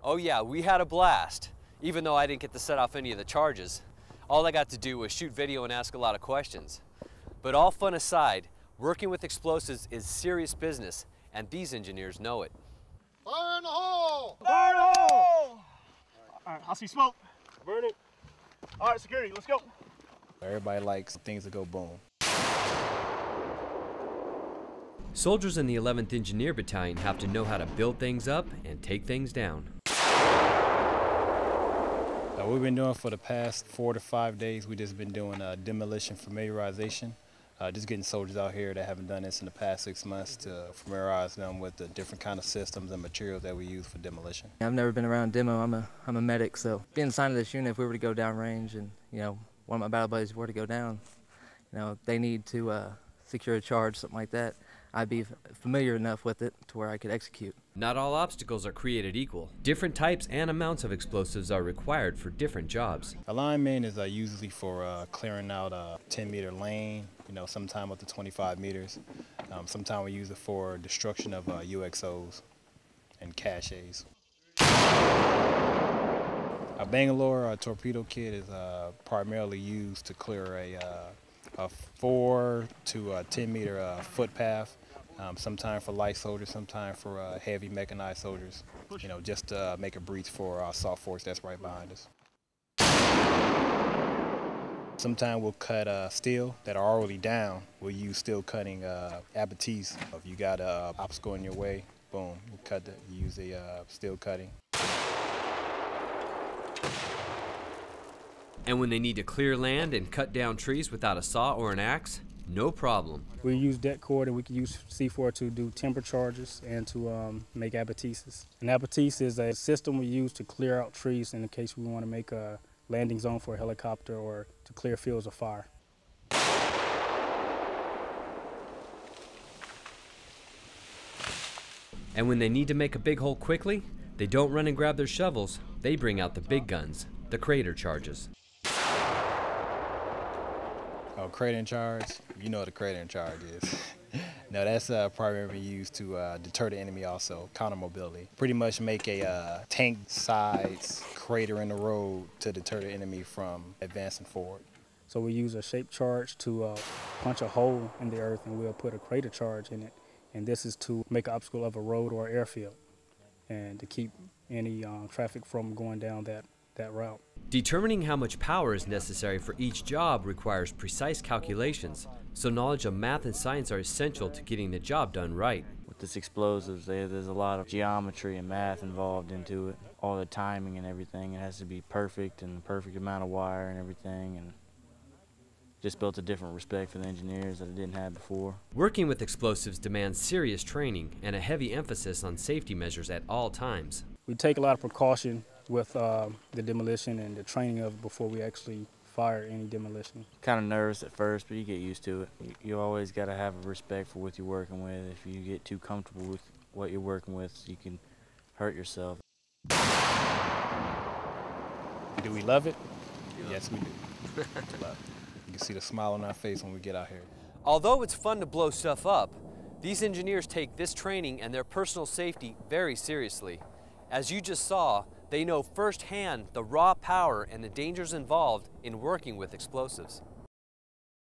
Oh yeah, we had a blast, even though I didn't get to set off any of the charges. All I got to do was shoot video and ask a lot of questions. But all fun aside, working with explosives is serious business, and these engineers know it. Fire in the hole! Fire in the hole! All right, I see smoke. Burn it. All right, security, let's go. Everybody likes things to go boom. Soldiers in the 11th Engineer Battalion have to know how to build things up and take things down. What we've been doing for the past 4 to 5 days, we've just been doing demolition familiarization. Just getting soldiers out here that haven't done this in the past 6 months to familiarize them with the different kind of systems and materials that we use for demolition. I've never been around demo. I'm a medic, so being assigned to this unit, if we were to go down range and one of my battle buddies were to go down, they need to secure a charge, something like that. I'd be familiar enough with it to where I could execute. Not all obstacles are created equal. Different types and amounts of explosives are required for different jobs. A lineman is usually for clearing out a 10-meter lane, sometime up to 25 meters. Sometimes we use it for destruction of UXOs and caches. A Bangalore torpedo kit is primarily used to clear a 4 to 10 meter footpath, sometime for light soldiers, sometime for heavy mechanized soldiers, just to make a breach for our assault force that's right behind us. Sometimes we'll cut steel that are already down. We'll use steel cutting abatis. If you got an obstacle in your way, boom, you use a steel cutting. And when they need to clear land and cut down trees without a saw or an axe, no problem. We use det cord and we can use C4 to do timber charges and to make abatis. An abatis is a system we use to clear out trees in the case we want to make a landing zone for a helicopter or to clear fields of fire. And when they need to make a big hole quickly, they don't run and grab their shovels, they bring out the big guns, the crater charges. Oh, crater in charge? You know what a crater in charge is. No, that's primarily used to deter the enemy also, counter mobility. Pretty much make a tank-sized crater in the road to deter the enemy from advancing forward. So we use a shaped charge to punch a hole in the earth and we'll put a crater charge in it. And this is to make an obstacle of a road or airfield and to keep any traffic from going down that route. Determining how much power is necessary for each job requires precise calculations, so knowledge of math and science are essential to getting the job done right. With this explosives, there's a lot of geometry and math involved into it. All the timing and everything, it has to be perfect and the perfect amount of wire and everything, and just built a different respect for the engineers that I didn't have before. Working with explosives demands serious training and a heavy emphasis on safety measures at all times. We take a lot of precaution with the demolition and the training of it before we actually fire any demolition. Kind of nervous at first, but you get used to it. You always got to have a respect for what you're working with. If you get too comfortable with what you're working with, you can hurt yourself. Do we love it? Yes, we do. Love it. You can see the smile on our face when we get out here. Although it's fun to blow stuff up, these engineers take this training and their personal safety very seriously. As you just saw, they know firsthand the raw power and the dangers involved in working with explosives.